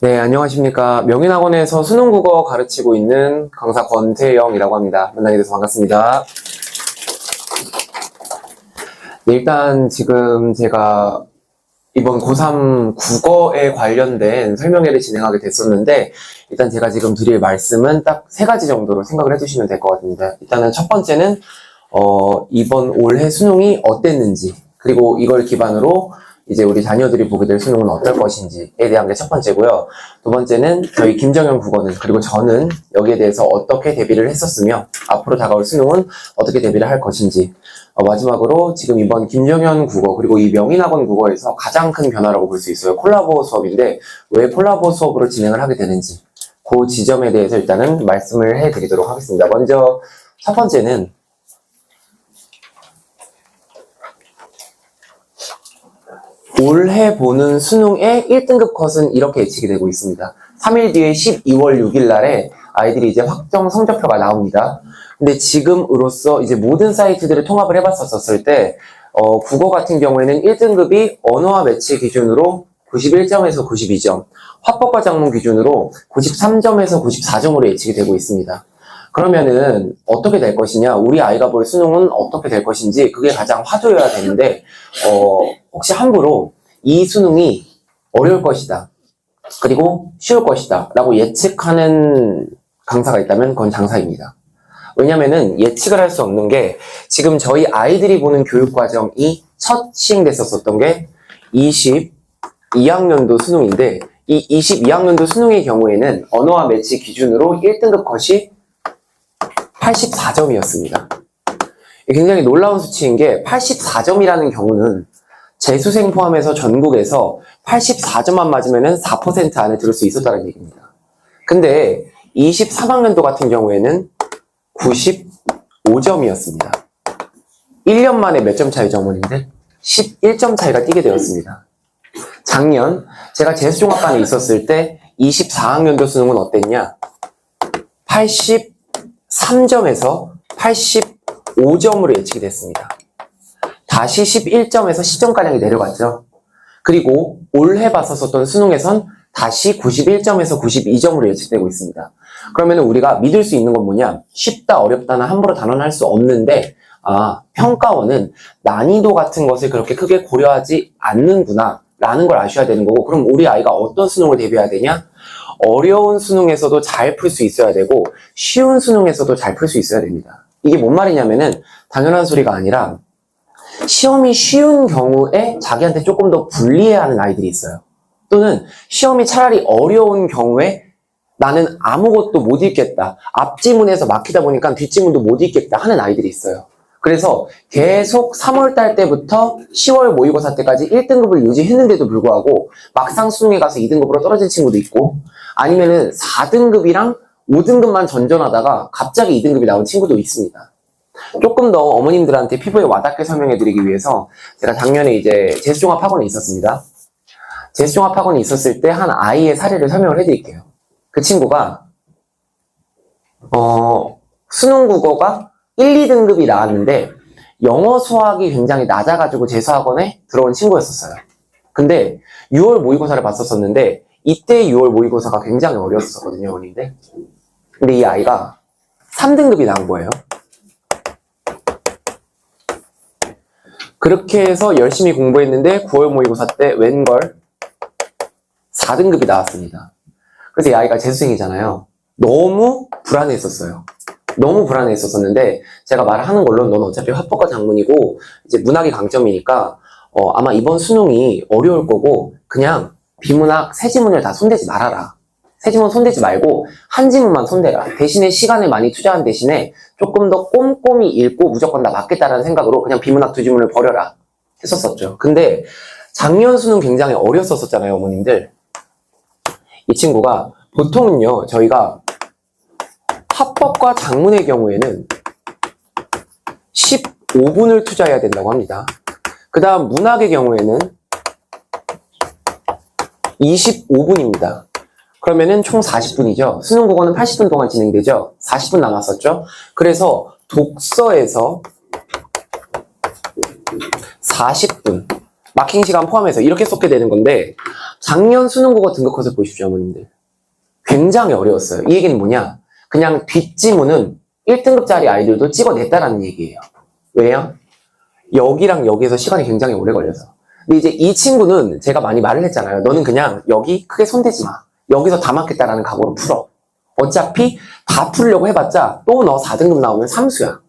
네, 안녕하십니까. 명인학원에서 수능국어 가르치고 있는 강사 권태영이라고 합니다. 만나게 돼서 반갑습니다. 네, 일단 지금 제가 이번 고3 국어에 관련된 설명회를 진행하게 됐었는데, 일단 제가 지금 드릴 말씀은 딱 세 가지 정도로 생각을 해주시면 될 것 같습니다. 일단은 첫 번째는 이번 올해 수능이 어땠는지, 그리고 이걸 기반으로 이제 우리 자녀들이 보게 될 수능은 어떨 것인지에 대한 게 첫 번째고요. 두 번째는 저희 김정현 국어는, 그리고 저는 여기에 대해서 어떻게 대비를 했었으며 앞으로 다가올 수능은 어떻게 대비를 할 것인지, 마지막으로 지금 이번 김정현 국어 그리고 이 명인학원 국어에서 가장 큰 변화라고 볼 수 있어요. 콜라보 수업인데 왜 콜라보 수업으로 진행을 하게 되는지, 그 지점에 대해서 일단은 말씀을 해드리도록 하겠습니다. 먼저 첫 번째는 올해 보는 수능의 1등급 컷은 이렇게 예측이 되고 있습니다. 3일 뒤에 12월 6일 날에 아이들이 이제 확정 성적표가 나옵니다. 근데 지금으로서 이제 모든 사이트들을 통합을 해봤었을 때, 국어 같은 경우에는 1등급이 언어와 매체 기준으로 91점에서 92점, 화법과 작문 기준으로 93점에서 94점으로 예측이 되고 있습니다. 그러면은 어떻게 될 것이냐, 우리 아이가 볼 수능은 어떻게 될 것인지, 그게 가장 화두여야 되는데, 혹시 함부로 이 수능이 어려울 것이다, 그리고 쉬울 것이다 라고 예측하는 강사가 있다면 그건 장사입니다. 왜냐면은 예측을 할 수 없는 게, 지금 저희 아이들이 보는 교육과정이 첫 시행됐었던 게 22학년도 수능인데, 이 22학년도 수능의 경우에는 언어와 매치 기준으로 1등급 컷이 84점이었습니다. 굉장히 놀라운 수치인 게, 84점이라는 경우는 재수생 포함해서 전국에서 84점만 맞으면 4% 안에 들을 수 있었다는 얘기입니다. 근데 23학년도 같은 경우에는 95점이었습니다. 1년 만에 몇 점 차이죠, 어머님들? 11점 차이가 뛰게 되었습니다. 작년 제가 재수종합반에 있었을 때 24학년도 수능은 어땠냐? 83점에서 85점으로 예측이 됐습니다. 다시 11점에서 10점가량이 내려갔죠. 그리고 올해 봤었던 수능에선 다시 91점에서 92점으로 예측되고 있습니다. 그러면 우리가 믿을 수 있는 건 뭐냐? 쉽다, 어렵다는 함부로 단언할 수 없는데, 평가원은 난이도 같은 것을 그렇게 크게 고려하지 않는구나 라는 걸 아셔야 되는 거고, 그럼 우리 아이가 어떤 수능을 대비해야 되냐? 어려운 수능에서도 잘 풀 수 있어야 되고, 쉬운 수능에서도 잘 풀 수 있어야 됩니다. 이게 뭔 말이냐면은 당연한 소리가 아니라, 시험이 쉬운 경우에 자기한테 조금 더 불리해야 하는 아이들이 있어요. 또는 시험이 차라리 어려운 경우에 나는 아무것도 못 읽겠다, 앞지문에서 막히다 보니까 뒷지문도 못 읽겠다 하는 아이들이 있어요. 그래서 계속 3월달 때부터 10월 모의고사 때까지 1등급을 유지했는데도 불구하고 막상 수능에 가서 2등급으로 떨어진 친구도 있고, 아니면은 4등급이랑 5등급만 전전하다가 갑자기 2등급이 나온 친구도 있습니다. 조금 더 어머님들한테 피부에 와닿게 설명해드리기 위해서 제가 작년에 이제 재수종합학원에 있었습니다. 재수종합학원에 있었을 때 한 아이의 사례를 설명을 해드릴게요. 그 친구가 수능 국어가 1, 2등급이 나왔는데 영어 수학이 굉장히 낮아가지고 재수학원에 들어온 친구였었어요. 근데 6월 모의고사를 봤었는데 이때 6월 모의고사가 굉장히 어려웠었거든요, 어머님들. 근데 이 아이가 3등급이 나온 거예요. 그렇게 해서 열심히 공부했는데 9월 모의고사 때 웬걸 4등급이 나왔습니다. 그래서 이 아이가 재수생이잖아요. 너무 불안했었어요. 너무 불안했었는데 제가 말하는 걸로 넌 어차피 화법과 작문이고 이제 문학이 강점이니까 아마 이번 수능이 어려울 거고 그냥 비문학 세 지문을 다 손대지 말아라. 세 지문 손대지 말고 한 지문만 손대라. 대신에 시간을 많이 투자한 대신에 조금 더 꼼꼼히 읽고 무조건 다 맞겠다라는 생각으로 그냥 비문학 두 지문을 버려라 했었었죠. 근데 작년 수능 굉장히 어렸었잖아요, 어머님들. 이 친구가 보통은요, 저희가 화법과 작문의 경우에는 15분을 투자해야 된다고 합니다. 그 다음 문학의 경우에는 25분입니다. 그러면은 총 40분이죠. 수능 국어는 80분 동안 진행되죠. 40분 남았었죠. 그래서 독서에서 40분, 마킹 시간 포함해서 이렇게 썼게 되는 건데 작년 수능국어 등급컷을 보십시오, 어머님들. 굉장히 어려웠어요. 이 얘기는 뭐냐? 그냥 뒷지문은 1등급짜리 아이들도 찍어냈다라는 얘기예요. 왜요? 여기랑 여기에서 시간이 굉장히 오래 걸려서. 근데 이제 이 친구는 제가 많이 말을 했잖아요. 너는 그냥 여기 크게 손대지 마. 여기서 다 맞겠다라는 각오로 풀어. 어차피 다 풀려고 해봤자 또 너 4등급 나오면 삼수야.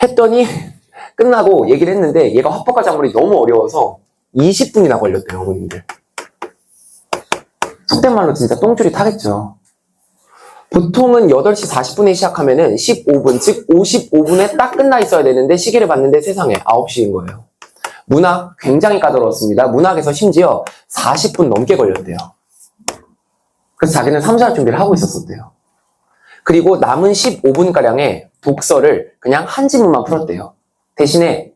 했더니 끝나고 얘기를 했는데 얘가 화법과 작물이 너무 어려워서 20분이나 걸렸대요, 어머님들. 속된 말로 진짜 똥줄이 타겠죠. 보통은 8시 40분에 시작하면은 15분, 즉 55분에 딱 끝나 있어야 되는데 시계를 봤는데 세상에 9시인 거예요. 문학 굉장히 까다로웠습니다. 문학에서 심지어 40분 넘게 걸렸대요. 그래서 자기는 3사 준비를 하고 있었대요. 그리고 남은 15분가량의 독서를 그냥 한 지문만 풀었대요. 대신에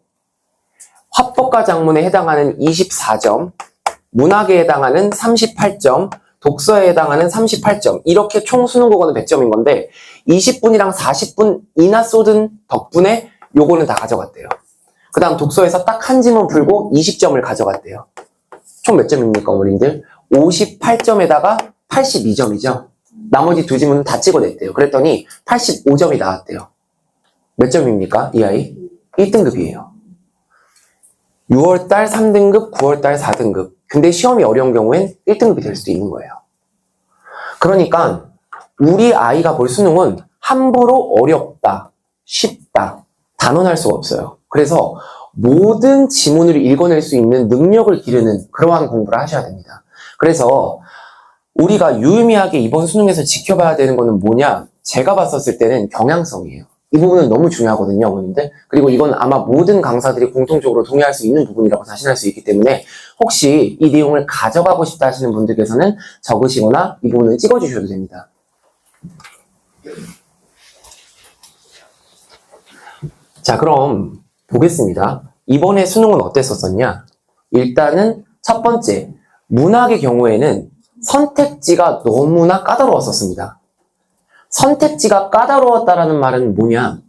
화법과 작문에 해당하는 24점, 문학에 해당하는 38점, 독서에 해당하는 38점, 이렇게 총 수능국어는 100점인 건데 20분이랑 40분이나 쏟은 덕분에 요거는 다 가져갔대요. 그 다음 독서에서 딱 한 지문 풀고 20점을 가져갔대요. 총 몇 점입니까, 어머님들? 58점에다가 82점이죠. 나머지 두 지문은 다 찍어냈대요. 그랬더니 85점이 나왔대요. 몇 점입니까, 이 아이? 1등급이에요. 6월달 3등급, 9월달 4등급. 근데 시험이 어려운 경우엔 1등급이 될 수도 있는 거예요. 그러니까 우리 아이가 볼 수능은 함부로 어렵다, 쉽다, 단언할 수가 없어요. 그래서 모든 지문을 읽어낼 수 있는 능력을 기르는 그러한 공부를 하셔야 됩니다. 그래서 우리가 유의미하게 이번 수능에서 지켜봐야 되는 거는 뭐냐? 제가 봤었을 때는 경향성이에요. 이 부분은 너무 중요하거든요, 어머님들. 그리고 이건 아마 모든 강사들이 공통적으로 동의할 수 있는 부분이라고 자신할 수 있기 때문에 혹시 이 내용을 가져가고 싶다 하시는 분들께서는 적으시거나 이 부분을 찍어주셔도 됩니다. 자, 그럼 보겠습니다. 이번에 수능은 어땠었냐? 일단은 첫 번째, 문학의 경우에는 선택지가 너무나 까다로웠었습니다. 선택지가 까다로웠다라는 말은 뭐냐?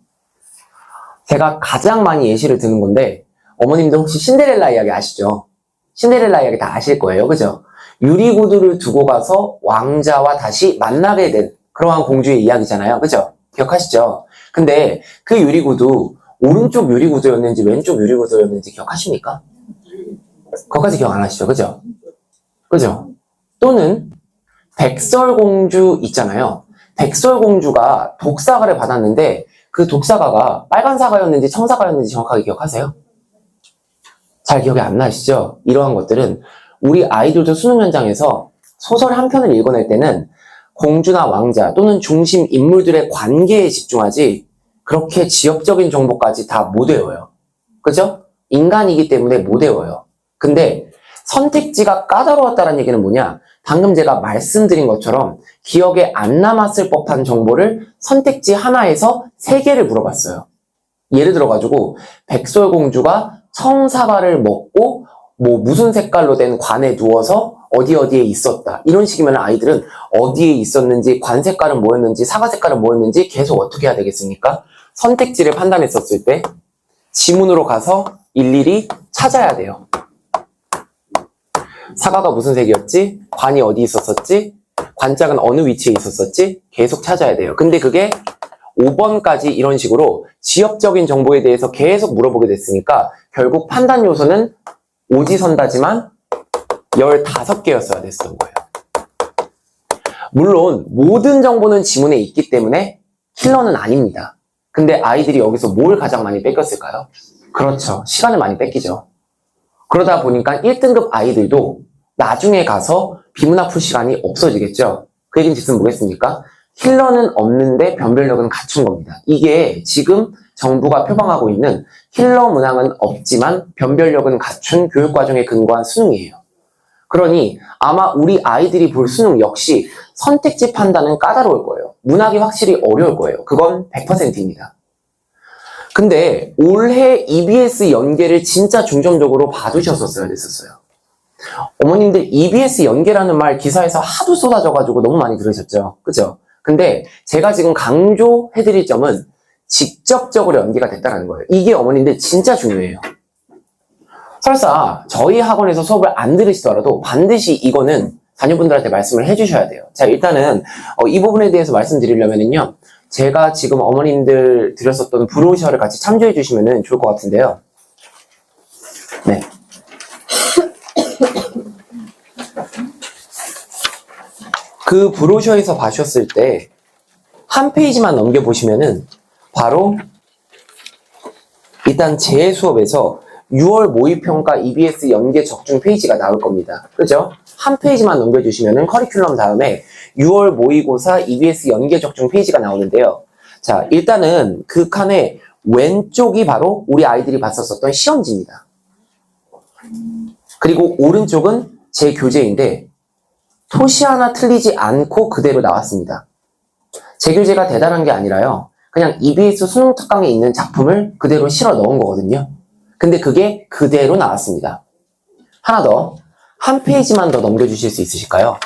제가 가장 많이 예시를 드는 건데 어머님들 혹시 신데렐라 이야기 아시죠? 신데렐라 이야기 다 아실 거예요. 그죠? 유리구두를 두고 가서 왕자와 다시 만나게 된 그러한 공주의 이야기잖아요. 그죠? 기억하시죠? 근데 그 유리구두 오른쪽 유리구두였는지 왼쪽 유리구두였는지 기억하십니까? 그것까지 기억 안 하시죠? 그죠? 그죠? 또는 백설공주 있잖아요. 백설공주가 독사과를 받았는데 그 독사과가 빨간 사과였는지 청사과였는지 정확하게 기억하세요? 잘 기억이 안 나시죠? 이러한 것들은 우리 아이들도 수능 현장에서 소설 한 편을 읽어낼 때는 공주나 왕자 또는 중심 인물들의 관계에 집중하지 그렇게 지역적인 정보까지 다 못 외워요. 그죠? 인간이기 때문에 못 외워요. 근데 선택지가 까다로웠다는 얘기는 뭐냐? 방금 제가 말씀드린 것처럼 기억에 안 남았을 법한 정보를 선택지 하나에서 3개를 물어봤어요. 예를 들어가지고 백설공주가 청사과를 먹고 뭐 무슨 색깔로 된 관에 누워서 어디에 있었다. 이런 식이면 아이들은 어디에 있었는지, 관 색깔은 뭐였는지, 사과 색깔은 뭐였는지 계속 어떻게 해야 되겠습니까? 선택지를 판단했었을 때 지문으로 가서 일일이 찾아야 돼요. 사과가 무슨 색이었지? 관이 어디 있었었지? 관짝은 어느 위치에 있었었지? 계속 찾아야 돼요. 근데 그게 5번까지 이런 식으로 지역적인 정보에 대해서 계속 물어보게 됐으니까 결국 판단 요소는 오지선다지만 15개였어야 됐던 거예요. 물론 모든 정보는 지문에 있기 때문에 킬러는 아닙니다. 근데 아이들이 여기서 뭘 가장 많이 뺏겼을까요? 그렇죠. 시간을 많이 뺏기죠. 그러다 보니까 1등급 아이들도 나중에 가서 비문학 풀 시간이 없어지겠죠. 그 얘기는 지금 뭐겠습니까? 킬러는 없는데 변별력은 갖춘 겁니다. 이게 지금 정부가 표방하고 있는 킬러 문항은 없지만 변별력은 갖춘 교육과정에 근거한 수능이에요. 그러니 아마 우리 아이들이 볼 수능 역시 선택지 판단은 까다로울 거예요. 문학이 확실히 어려울 거예요. 그건 100%입니다. 근데 올해 EBS 연계를 진짜 중점적으로 봐두셨었어야 됐었어요. 어머님들 EBS 연계라는 말 기사에서 하도 쏟아져가지고 너무 많이 들으셨죠? 그죠? 근데 제가 지금 강조해드릴 점은 직접적으로 연계가 됐다는 거예요. 이게 어머님들 진짜 중요해요. 설사 저희 학원에서 수업을 안 들으시더라도 반드시 이거는 자녀분들한테 말씀을 해주셔야 돼요. 자, 일단은 이 부분에 대해서 말씀드리려면요. 제가 지금 어머님들 드렸었던 브로셔를 같이 참조해 주시면 좋을 것 같은데요. 네. 그 브로셔에서 봐주셨을 때 한 페이지만 넘겨보시면은 바로 일단 제 수업에서 6월 모의평가 EBS 연계 적중 페이지가 나올 겁니다. 그죠? 한 페이지만 넘겨주시면은 커리큘럼 다음에 6월 모의고사 EBS 연계 적중 페이지가 나오는데요. 자, 일단은 그 칸의 왼쪽이 바로 우리 아이들이 봤었던 시험지입니다. 그리고 오른쪽은 제 교재인데 토시 하나 틀리지 않고 그대로 나왔습니다. 제 교재가 대단한 게 아니라요. 그냥 EBS 수능 특강에 있는 작품을 그대로 실어 넣은 거거든요. 근데 그게 그대로 나왔습니다. 하나 더, 한 페이지만 더 넘겨주실 수 있으실까요?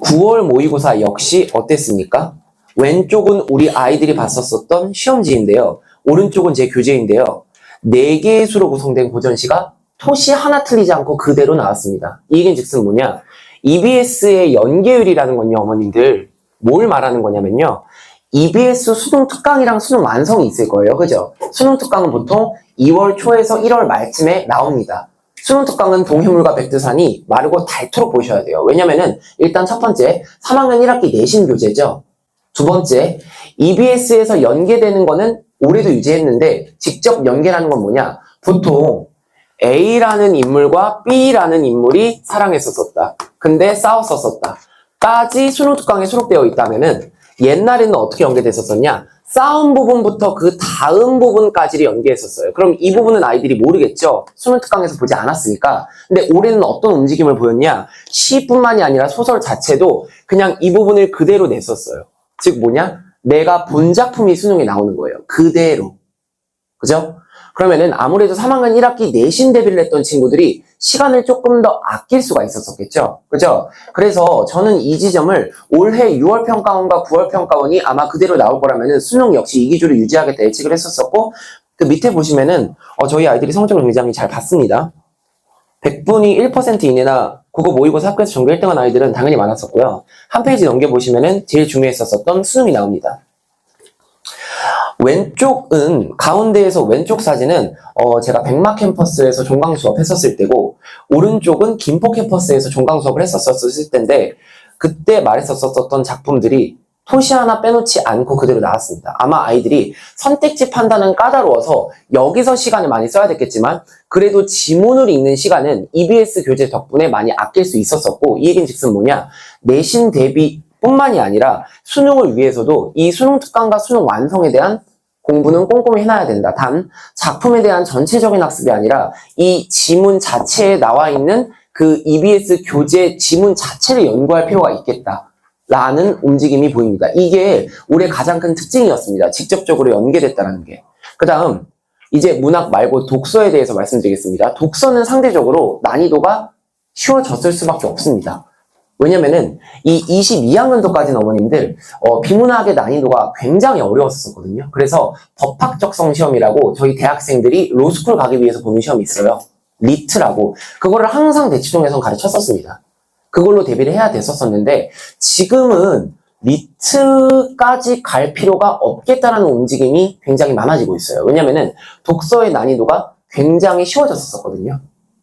(9월) 모의고사 역시 어땠습니까? 왼쪽은 우리 아이들이 봤었던 시험지인데요. 오른쪽은 제 교재인데요. 4개의 수로 구성된 고전시가 토시 하나 틀리지 않고 그대로 나왔습니다. 이 얘기는 뭐냐? EBS의 연계율이라는 건요, 어머님들, 뭘 말하는 거냐면요. EBS 수능 특강이랑 수능 완성이 있을 거예요. 그죠? 수능 특강은 보통 2월 초에서 1월 말쯤에 나옵니다. 수능 특강은 동해물과 백두산이 마르고 닳도록 보셔야 돼요. 왜냐면은 일단 첫 번째, 3학년 1학기 내신 교재죠. 두 번째, EBS에서 연계되는 거는 올해도 유지했는데 직접 연계라는 건 뭐냐? 보통 A라는 인물과 B라는 인물이 사랑했었다. 근데 싸웠었다. 까지 수능 특강에 수록되어 있다면은 옛날에는 어떻게 연계됐었냐? 싸운 부분부터 그 다음 부분까지를 연계했었어요. 그럼 이 부분은 아이들이 모르겠죠? 수능 특강에서 보지 않았으니까. 근데 올해는 어떤 움직임을 보였냐? 시뿐만이 아니라 소설 자체도 그냥 이 부분을 그대로 냈었어요. 즉 뭐냐? 내가 본 작품이 수능에 나오는 거예요. 그대로. 그죠? 그러면은 아무래도 3학년 1학기 내신 대비를 했던 친구들이 시간을 조금 더 아낄 수가 있었겠죠? 그죠? 그래서 저는 이 지점을 올해 6월 평가원과 9월 평가원이 아마 그대로 나올 거라면은 수능 역시 이 기조를 유지하겠다 예측을 했었었고, 그 밑에 보시면은 저희 아이들이 성적을 굉장히 잘 봤습니다. 100분이 1% 이내나 국어 모의고사 학교에서 전교 1등한 아이들은 당연히 많았었고요. 한 페이지 넘겨보시면은 제일 중요했었던 수능이 나옵니다. 왼쪽은, 가운데에서 왼쪽 사진은 제가 백마 캠퍼스에서 종강 수업 했었을 때고, 오른쪽은 김포 캠퍼스에서 종강 수업을 했었을 때인데, 그때 말했었던 작품들이 토시 하나 빼놓지 않고 그대로 나왔습니다. 아마 아이들이 선택지 판단은 까다로워서 여기서 시간을 많이 써야 됐겠지만, 그래도 지문을 읽는 시간은 EBS 교재 덕분에 많이 아낄 수 있었었고, 이 얘기는 즉슨 뭐냐? 내신 대비 뿐만이 아니라 수능을 위해서도 이 수능 특강과 수능 완성에 대한 공부는 꼼꼼히 해놔야 된다. 단, 작품에 대한 전체적인 학습이 아니라 이 지문 자체에 나와 있는 그 EBS 교재 지문 자체를 연구할 필요가 있겠다. 라는 움직임이 보입니다. 이게 올해 가장 큰 특징이었습니다. 직접적으로 연계됐다는 게. 그 다음, 이제 문학 말고 독서에 대해서 말씀드리겠습니다. 독서는 상대적으로 난이도가 쉬워졌을 수밖에 없습니다. 왜냐면은 이 22학년도까지는 어머님들 비문학의 난이도가 굉장히 어려웠었거든요. 그래서 법학적성 시험이라고 저희 대학생들이 로스쿨 가기 위해서 보는 시험이 있어요. 리트라고. 그거를 항상 대치동에서 가르쳤었습니다. 그걸로 대비를 해야 됐었는데 지금은 리트까지 갈 필요가 없겠다라는 움직임이 굉장히 많아지고 있어요. 왜냐면은 독서의 난이도가 굉장히 쉬워졌었거든요.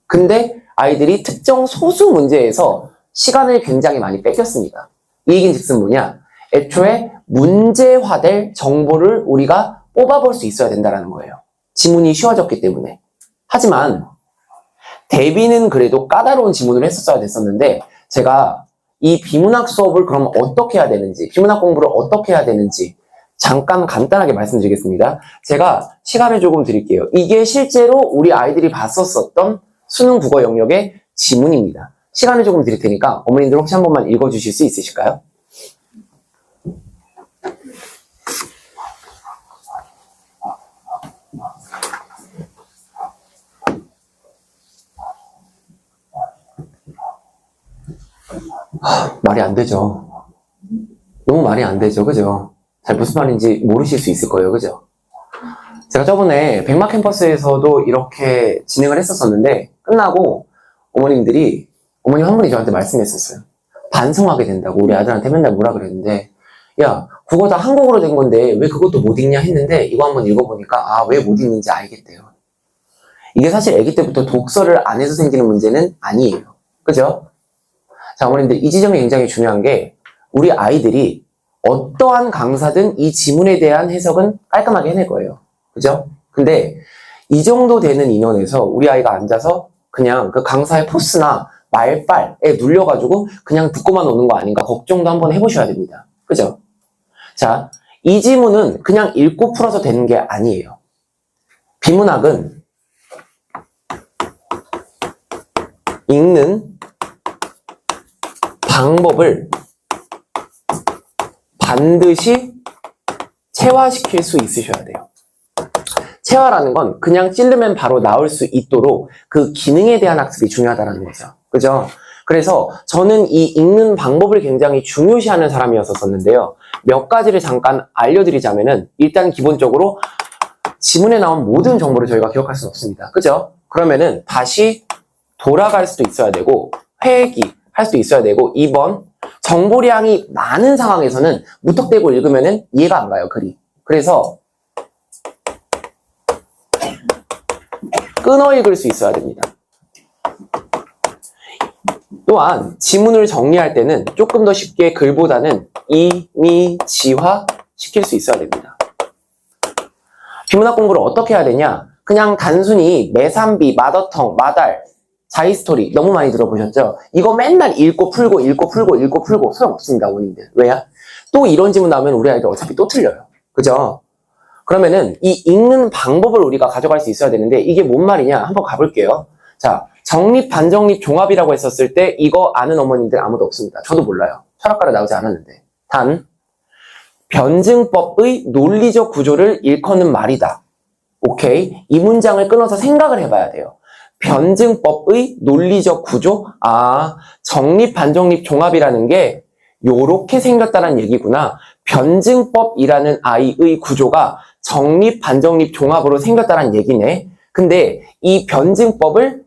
근데 아이들이 특정 소수 문제에서 시간을 굉장히 많이 뺏겼습니다. 이 얘기는 즉슨 뭐냐? 애초에 문제화될 정보를 우리가 뽑아볼 수 있어야 된다는 거예요. 지문이 쉬워졌기 때문에. 하지만 대비는 그래도 까다로운 지문을 했었어야 됐었는데 제가 이 비문학 수업을 그럼 어떻게 해야 되는지, 비문학 공부를 어떻게 해야 되는지 잠깐 간단하게 말씀드리겠습니다. 제가 시간을 조금 드릴게요. 이게 실제로 우리 아이들이 봤었던 수능 국어 영역의 지문입니다. 시간을 조금 드릴 테니까 어머님들 혹시 한 번만 읽어주실 수 있으실까요? 말이 안 되죠. 너무 말이 안 되죠. 그죠? 잘 무슨 말인지 모르실 수 있을 거예요. 그죠? 제가 저번에 백마 캠퍼스에서도 이렇게 진행을 했었었는데 끝나고 어머님 한 분이 저한테 말씀했었어요. 반성하게 된다고 우리 아들한테 맨날 뭐라 그랬는데 야 국어 다 한국어로 된 건데 왜 그것도 못 읽냐 했는데 이거 한번 읽어보니까 아 왜 못 읽는지 알겠대요. 이게 사실 아기 때부터 독서를 안 해서 생기는 문제는 아니에요. 그죠? 자 어머님들 이 지점이 굉장히 중요한 게 우리 아이들이 어떠한 강사든 이 지문에 대한 해석은 깔끔하게 해낼 거예요. 그죠? 근데 이 정도 되는 인원에서 우리 아이가 앉아서 그냥 그 강사의 포스나 말빨에 눌려가지고 그냥 듣고만 오는 거 아닌가 걱정도 한번 해보셔야 됩니다. 그죠? 자, 이 지문은 그냥 읽고 풀어서 되는 게 아니에요. 비문학은 읽는 방법을 반드시 체화시킬 수 있으셔야 돼요. 체화라는 건 그냥 찌르면 바로 나올 수 있도록 그 기능에 대한 학습이 중요하다는 거죠. 그죠? 그래서 저는 이 읽는 방법을 굉장히 중요시하는 사람이었었는데요. 몇 가지를 잠깐 알려드리자면은 일단 기본적으로 지문에 나온 모든 정보를 저희가 기억할 수는 없습니다. 그죠? 그러면은 다시 돌아갈 수도 있어야 되고 회귀할 수도 있어야 되고 2번 정보량이 많은 상황에서는 무턱대고 읽으면은 이해가 안 가요, 글이. 그래서 끊어 읽을 수 있어야 됩니다. 또한 지문을 정리할 때는 조금 더 쉽게 글보다는 이미지화 시킬 수 있어야 됩니다. 비문학 공부를 어떻게 해야 되냐? 그냥 단순히 매산비, 마더텅, 마달, 자이스토리 너무 많이 들어보셨죠? 이거 맨날 읽고 풀고 소용없습니다, 어머님들. 왜요? 또 이런 지문 나오면 우리 아이들 어차피 또 틀려요. 그죠? 그러면은 이 읽는 방법을 우리가 가져갈 수 있어야 되는데 이게 뭔 말이냐? 한번 가볼게요. 자, 정립, 반정립, 종합이라고 했었을 때 이거 아는 어머님들 아무도 없습니다. 저도 몰라요. 철학가로 나오지 않았는데. 단, 변증법의 논리적 구조를 일컫는 말이다. 오케이? 이 문장을 끊어서 생각을 해봐야 돼요. 변증법의 논리적 구조? 아, 정립, 반정립, 종합이라는 게 요렇게 생겼다는 얘기구나. 변증법이라는 아이의 구조가 정립, 반정립, 종합으로 생겼다는 얘기네. 근데 이 변증법을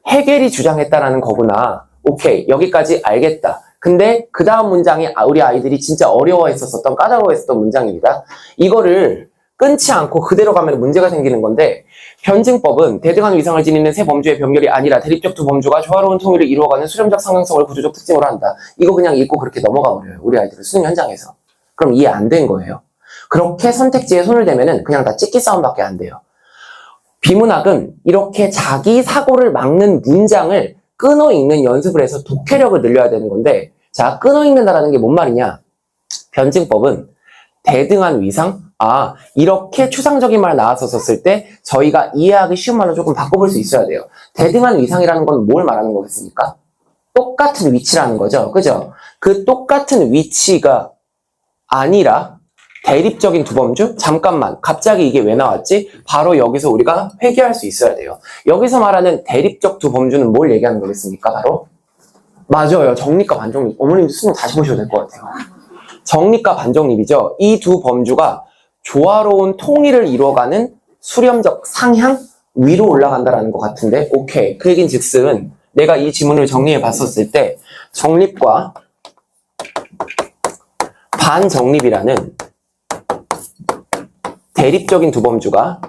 해겔이 주장했다라는 거구나. 오케이, 여기까지 알겠다. 근데 그 다음 문장이 우리 아이들이 진짜 어려워했었던 까다로워했었던 문장입니다. 이거를 끊지 않고 그대로 가면 문제가 생기는 건데 변증법은 대등한 위상을 지니는 세 범주의 병렬이 아니라 대립적 두 범주가 조화로운 통일을 이루어가는 수렴적 상향성을 구조적 특징으로 한다. 이거 그냥 읽고 그렇게 넘어가 버려요. 우리 아이들은 수능 현장에서. 그럼 이해 안 된 거예요. 그렇게 선택지에 손을 대면은 그냥 다 찍기 싸움밖에 안 돼요. 비문학은 이렇게 자기 사고를 막는 문장을 끊어 읽는 연습을 해서 독해력을 늘려야 되는 건데 자, 끊어 읽는다라는 게 뭔 말이냐? 변증법은 대등한 위상? 아, 이렇게 추상적인 말 나왔었을 때 저희가 이해하기 쉬운 말로 조금 바꿔볼 수 있어야 돼요. 대등한 위상이라는 건 뭘 말하는 거겠습니까? 똑같은 위치라는 거죠. 그죠? 그 똑같은 위치가 아니라 대립적인 두 범주? 잠깐만, 갑자기 이게 왜 나왔지? 바로 여기서 우리가 회귀할 수 있어야 돼요. 여기서 말하는 대립적 두 범주는 뭘 얘기하는 거겠습니까? 바로? 맞아요. 정립과 반정립. 어머님 수능 다시 보셔야 될 것 같아요. 정립과 반정립이죠. 이 두 범주가 조화로운 통일을 이루어가는 수렴적 상향 위로 올라간다라는 것 같은데 오케이. 그 얘기는 즉슨 내가 이 지문을 정리해 봤었을 때 정립과 반정립이라는 대립적인 두 범주가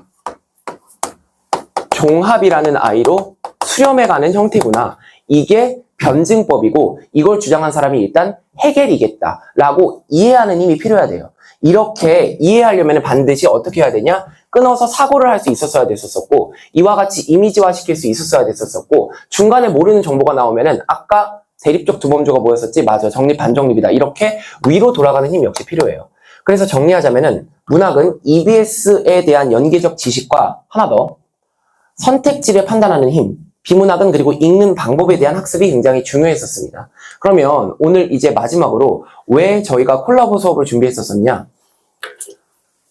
종합이라는 아이로 수렴해가는 형태구나. 이게 변증법이고 이걸 주장한 사람이 일단 해겔이겠다라고 이해하는 힘이 필요해야 돼요. 이렇게 이해하려면 반드시 어떻게 해야 되냐? 끊어서 사고를 할 수 있었어야 됐었고 이와 같이 이미지화 시킬 수 있었어야 됐었고 중간에 모르는 정보가 나오면은 아까 대립적 두 범주가 뭐였었지? 맞아. 정립, 반정립이다. 이렇게 위로 돌아가는 힘이 역시 필요해요. 그래서 정리하자면은 문학은 EBS에 대한 연계적 지식과 하나 더 선택지를 판단하는 힘, 비문학은 그리고 읽는 방법에 대한 학습이 굉장히 중요했었습니다. 그러면 오늘 이제 마지막으로 왜 저희가 콜라보 수업을 준비했었냐?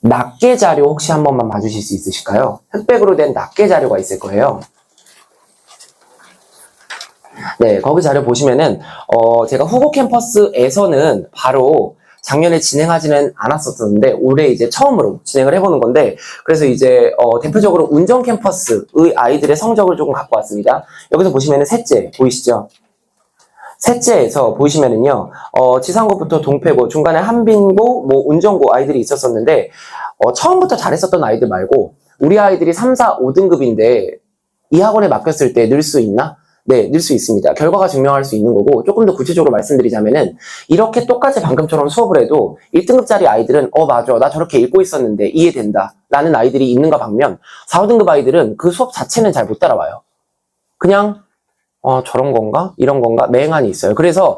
낱개 자료 혹시 한 번만 봐주실 수 있으실까요? 흑백으로 된 낱개 자료가 있을 거예요. 네, 거기 자료 보시면은 제가 후보 캠퍼스에서는 바로 작년에 진행하지는 않았었는데 올해 이제 처음으로 진행을 해보는 건데 그래서 이제 대표적으로 운정 캠퍼스의 아이들의 성적을 조금 갖고 왔습니다. 여기서 보시면은 셋째 보이시죠? 셋째에서 보시면은요, 지상고부터 동패고, 중간에 한빈고, 뭐, 운정고 아이들이 있었었는데, 처음부터 잘했었던 아이들 말고, 우리 아이들이 3, 4, 5등급인데, 이 학원에 맡겼을 때 늘 수 있나? 네, 늘 수 있습니다. 결과가 증명할 수 있는 거고, 조금 더 구체적으로 말씀드리자면은, 이렇게 똑같이 방금처럼 수업을 해도, 1등급짜리 아이들은, 맞아, 나 저렇게 읽고 있었는데, 이해된다. 라는 아이들이 있는가 반면, 4, 5등급 아이들은 그 수업 자체는 잘 못 따라와요. 그냥, 저런 건가? 이런 건가? 맹한이 있어요. 그래서,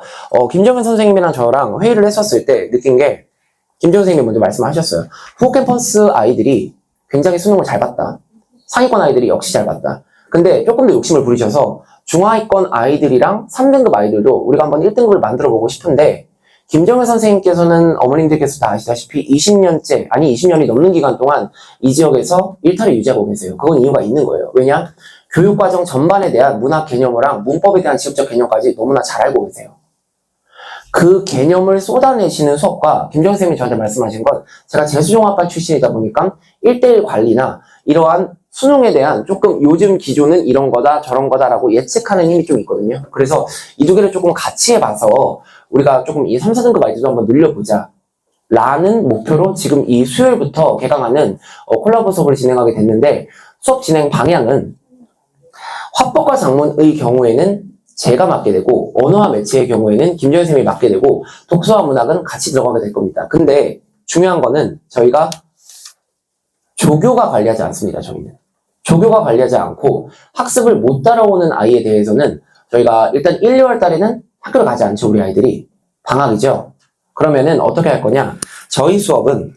김정현 선생님이랑 저랑 회의를 했었을 때 느낀 게, 김정현 선생님이 먼저 말씀하셨어요. 후보 캠퍼스 아이들이 굉장히 수능을 잘 봤다. 상위권 아이들이 역시 잘 봤다. 근데 조금 더 욕심을 부리셔서 중하위권 아이들이랑 3등급 아이들도 우리가 한번 1등급을 만들어 보고 싶은데, 김정현 선생님께서는 어머님들께서 다 아시다시피 20년째, 아니 20년이 넘는 기간 동안 이 지역에서 일탈을 유지하고 계세요. 그건 이유가 있는 거예요. 왜냐? 교육과정 전반에 대한 문학 개념이랑 문법에 대한 지역적 개념까지 너무나 잘 알고 계세요. 그 개념을 쏟아내시는 수업과 김정현 선생님이 저한테 말씀하신 건 제가 재수종합반 출신이다 보니까 1대1 관리나 이러한 수능에 대한 조금 요즘 기조는 이런 거다 저런 거다라고 예측하는 힘이 좀 있거든요. 그래서 이 두 개를 조금 같이 해봐서 우리가 조금 이 3, 4등급 아이들도 한번 늘려보자 라는 목표로 지금 이 수요일부터 개강하는 콜라보 수업을 진행하게 됐는데 수업 진행 방향은 화법과 작문의 경우에는 제가 맡게 되고 언어와 매체의 경우에는 김정현 선생님이 맡게 되고 독서와 문학은 같이 들어가게 될 겁니다. 근데 중요한 거는 저희가 조교가 관리하지 않습니다. 저희는 조교가 관리하지 않고 학습을 못 따라오는 아이에 대해서는 저희가 일단 1, 2월 달에는 학교를 가지 않죠. 우리 아이들이 방학이죠. 그러면은 어떻게 할 거냐? 저희 수업은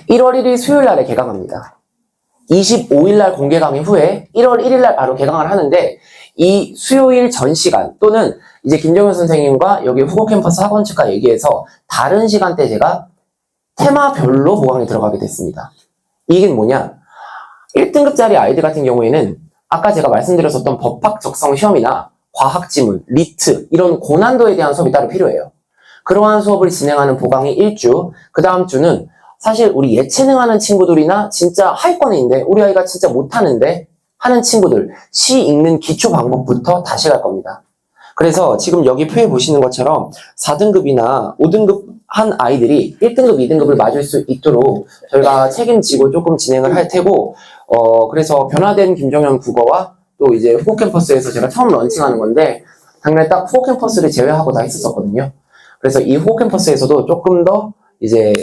1월 1일 수요일 날에 개강합니다. 25일날 공개 강의 후에 1월 1일날 바로 개강을 하는데 이 수요일 전 시간 또는 이제 김정현 선생님과 여기 후보 캠퍼스 학원 측과 얘기해서 다른 시간대 제가 테마별로 보강에 들어가게 됐습니다. 이게 뭐냐? 1등급짜리 아이들 같은 경우에는 아까 제가 말씀드렸었던 법학 적성 시험이나 과학 지문, 리트 이런 고난도에 대한 수업이 따로 필요해요. 그러한 수업을 진행하는 보강이 1주, 그 다음 주는 사실 우리 예체능 하는 친구들이나 진짜 하위권에 있는데 우리 아이가 진짜 못하는데 하는 친구들 시 읽는 기초 방법부터 다시 갈 겁니다. 그래서 지금 여기 표에 보시는 것처럼 4등급이나 5등급 한 아이들이 1등급, 2등급을 맞을 수 있도록 저희가 책임지고 조금 진행을 할 테고 그래서 변화된 김정현 국어와 또 이제 후보 캠퍼스에서 제가 처음 런칭하는 건데 작년에 딱 후보 캠퍼스를 제외하고 다 했었거든요. 그래서 이 후보 캠퍼스에서도 조금 더 이제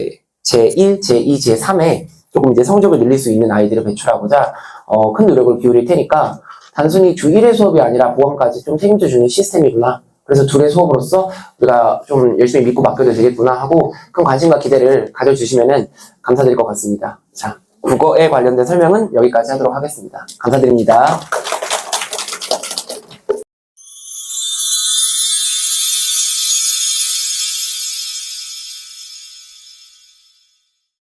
제1, 제2, 제3에 조금 이제 성적을 늘릴 수 있는 아이들을 배출하고자 큰 노력을 기울일 테니까 단순히 주 1회 수업이 아니라 보강까지 좀 책임져주는 시스템이구나. 그래서 둘의 수업으로서 우리가 좀 열심히 믿고 맡겨도 되겠구나 하고 큰 관심과 기대를 가져주시면 감사드릴 것 같습니다. 자, 국어에 관련된 설명은 여기까지 하도록 하겠습니다. 감사드립니다.